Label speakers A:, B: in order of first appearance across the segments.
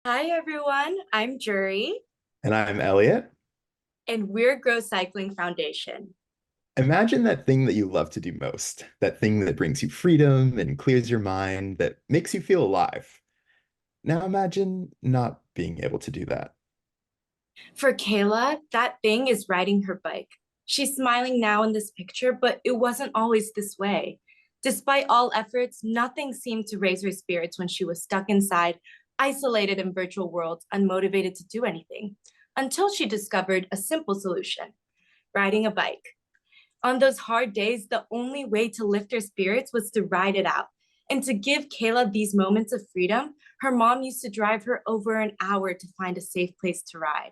A: Hi everyone, I'm Jury,
B: And I'm Elliot.
A: and we're Grow Cycling Foundation.
B: Imagine that thing that you love to do most, that thing that brings you freedom and clears your mind, that makes you feel alive. Now imagine not being able to do that.
A: For Kayla, that thing is riding her bike. She's smiling now in this picture, but it wasn't always this way. Despite all efforts, nothing seemed to raise her spirits when she was stuck inside, isolated in virtual worlds, unmotivated to do anything, until she discovered a simple solution: riding a bike. On those hard days, the only way to lift her spirits was to ride it out. And to give Kayla these moments of freedom, her mom used to drive her over an hour to find a safe place to ride.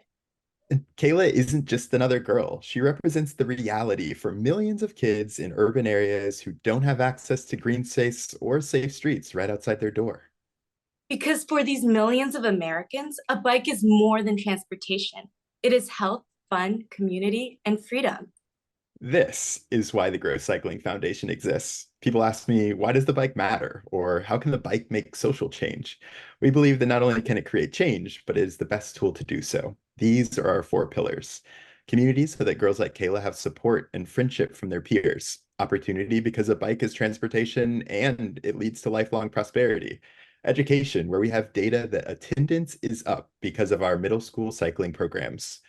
B: And Kayla isn't just another girl. She represents the reality for millions of kids in urban areas who don't have access to green space or safe streets right outside their door.
A: Because for these millions of Americans, a bike is more than transportation. It is health, fun, community, and freedom.
B: This is why the Grow Cycling Foundation exists. People ask me, why does the bike matter? Or how can the bike make social change? We believe that not only can it create change, but it is the best tool to do so. These are our four pillars. Community, so that girls like Kayla have support and friendship from their peers. Opportunity, because a bike is transportation and it leads to lifelong prosperity. Education, where we have data that attendance is up because of our middle school cycling programs.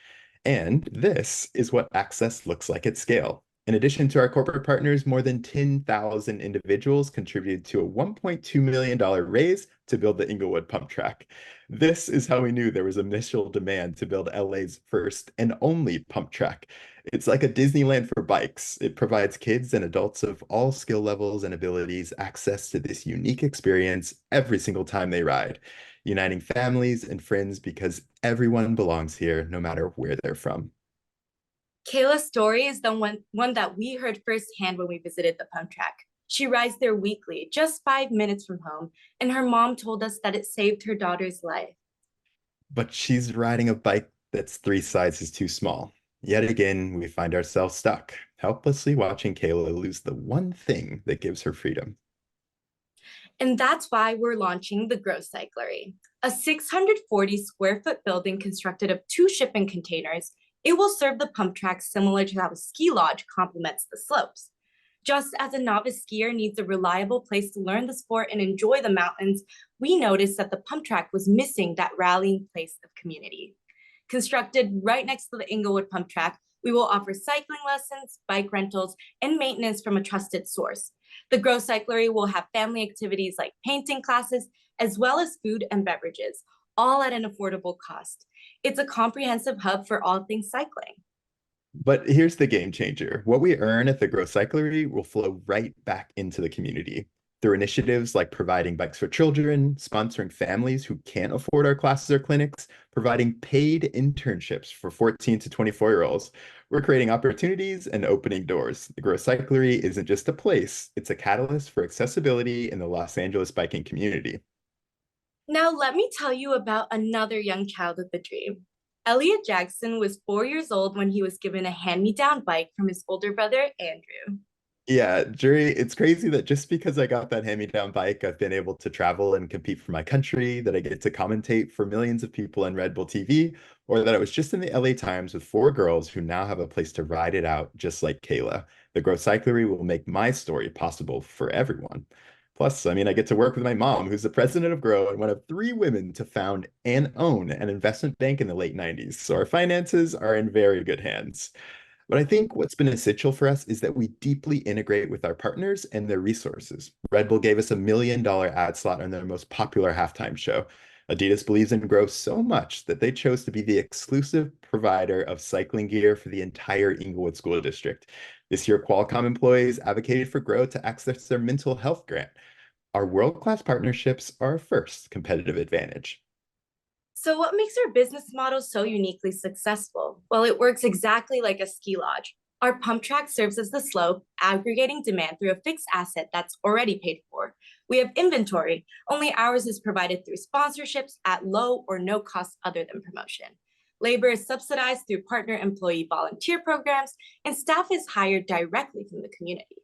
B: And this is what access looks like at scale. In addition to our corporate partners, more than 10,000 individuals contributed to a $1.2 million raise to build the Inglewood Pump Track. This is how we knew there was initial demand to build LA's first and only pump track. It's like a Disneyland for bikes. It provides kids and adults of all skill levels and abilities access to this unique experience every single time they ride, uniting families and friends because everyone belongs here, no matter where they're from.
A: Kayla's story is the one that we heard firsthand when we visited the pump track. She rides there weekly, just 5 minutes from home, and her mom told us that it saved her daughter's life.
B: But she's riding a bike that's three sizes too small. Yet again, we find ourselves stuck, helplessly watching Kayla lose the one thing that gives her freedom.
A: And that's why we're launching the Grow Cyclery, a 640 square foot building constructed of two shipping containers. It will serve the pump track similar to how a ski lodge complements the slopes. Just as a novice skier needs a reliable place to learn the sport and enjoy the mountains, we noticed that the pump track was missing that rallying place of community. Constructed right next to the Inglewood pump track, we will offer cycling lessons, bike rentals, and maintenance from a trusted source. The Grow Cyclery will have family activities like painting classes, as well as food and beverages, all at an affordable cost. It's a comprehensive hub for all things cycling.
B: But here's the game changer. What we earn at the Grow Cyclery will flow right back into the community through initiatives like providing bikes for children, sponsoring families who can't afford our classes or clinics, providing paid internships for 14 to 24-year-olds. We're creating opportunities and opening doors. The Grow Cyclery isn't just a place, it's a catalyst for accessibility in the Los Angeles biking community.
A: Now, let me tell you about another young child with a dream. Elliot Jackson was 4 years old when he was given a hand me down bike from his older brother, Andrew.
B: Yeah, Jury, it's crazy that just because I got that hand-me-down bike, I've been able to travel and compete for my country, that I get to commentate for millions of people on Red Bull TV, or that I was just in the LA Times with four girls who now have a place to ride it out just like Kayla. The Grow Cyclery will make my story possible for everyone. Plus, I mean, I get to work with my mom, who's the president of Grow and one of three women to found and own an investment bank in the late 90s. So our finances are in very good hands. But I think what's been essential for us is that we deeply integrate with our partners and their resources. Red Bull gave us $1 million ad slot on their most popular halftime show. Adidas believes in growth so much that they chose to be the exclusive provider of cycling gear for the entire Inglewood School District. This year, Qualcomm employees advocated for Grow to access their mental health grant. Our world-class partnerships are our first competitive advantage.
A: So, what makes our business model so uniquely successful? Well, it works exactly like a ski lodge. Our pump track serves as the slope, aggregating demand through a fixed asset that's already paid for. We have inventory, only ours is provided through sponsorships at low or no cost other than promotion. Labor is subsidized through partner employee volunteer programs, and staff is hired directly from the community.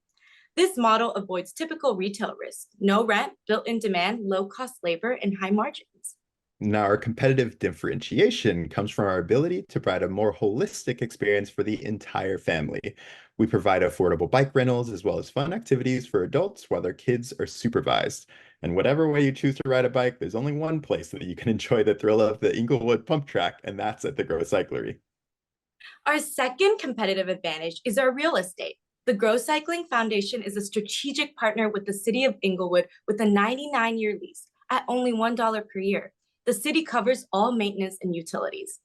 A: This model avoids typical retail risk: no rent, built in demand, low cost labor, and high margins.
B: Now, our competitive differentiation comes from our ability to provide a more holistic experience for the entire family. We provide affordable bike rentals as well as fun activities for adults while their kids are supervised. And whatever way you choose to ride a bike, there's only one place that you can enjoy the thrill of the Inglewood Pump Track, and that's at the Grow Cyclery.
A: Our second competitive advantage is our real estate. The Grow Cycling Foundation is a strategic partner with the City of Inglewood with a 99-year lease at only $1 per year. The city covers all maintenance and utilities.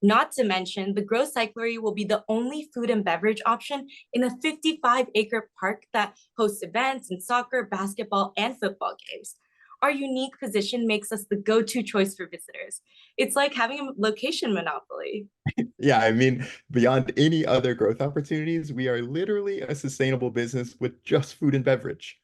A: Not to mention, the Grow Cyclery will be the only food and beverage option in a 55-acre park that hosts events in soccer, basketball, and football games. Our unique position makes us the go-to choice for visitors. It's like having a location monopoly.
B: Yeah, I mean, beyond any other growth opportunities, we are literally a sustainable business with just food and beverage.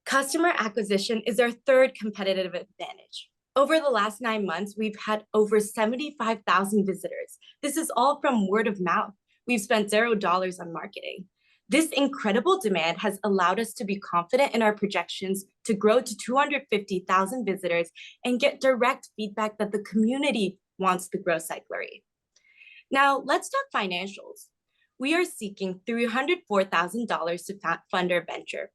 A: Customer acquisition is our third competitive advantage. Over the last 9 months, we've had over 75,000 visitors. This is all from word of mouth. We've spent $0 on marketing. This incredible demand has allowed us to be confident in our projections to grow to 250,000 visitors and get direct feedback that the community wants the Grow Cyclery. Now, let's talk financials. We are seeking $304,000 to fund our venture.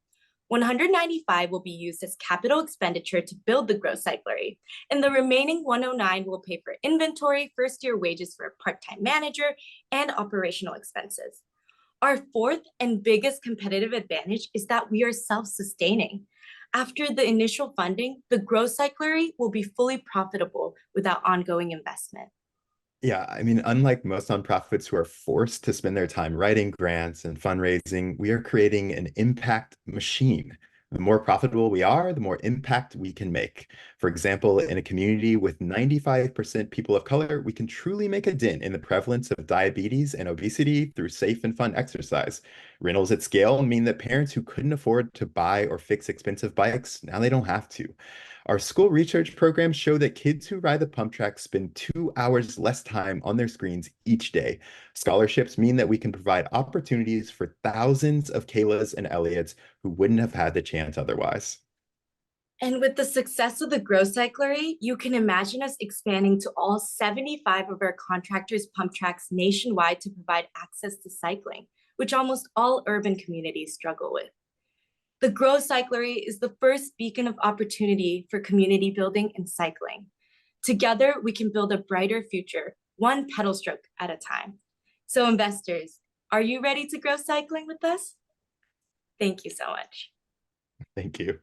A: 195 will be used as capital expenditure to build the Grow Cyclery, and the remaining 109 will pay for inventory, first-year wages for a part-time manager, and operational expenses. Our fourth and biggest competitive advantage is that we are self-sustaining. After the initial funding, the Grow Cyclery will be fully profitable without ongoing investment.
B: Yeah, I mean, unlike most nonprofits who are forced to spend their time writing grants and fundraising, we are creating an impact machine. The more profitable we are, the more impact we can make. For example, in a community with 95% people of color, we can truly make a dent in the prevalence of diabetes and obesity through safe and fun exercise. Rentals at scale mean that parents who couldn't afford to buy or fix expensive bikes, now they don't have to. Our school research programs show that kids who ride the pump track spend 2 hours less time on their screens each day. Scholarships mean that we can provide opportunities for thousands of Kaylas and Elliots who wouldn't have had the chance otherwise.
A: And with the success of the Grow Cyclery, you can imagine us expanding to all 75 of our contractors' pump tracks nationwide to provide access to cycling, which almost all urban communities struggle with. The Grow Cyclery is the first beacon of opportunity for community building and cycling. Together, we can build a brighter future, one pedal stroke at a time. So investors, are you ready to grow cycling with us? Thank you so much.
B: Thank you.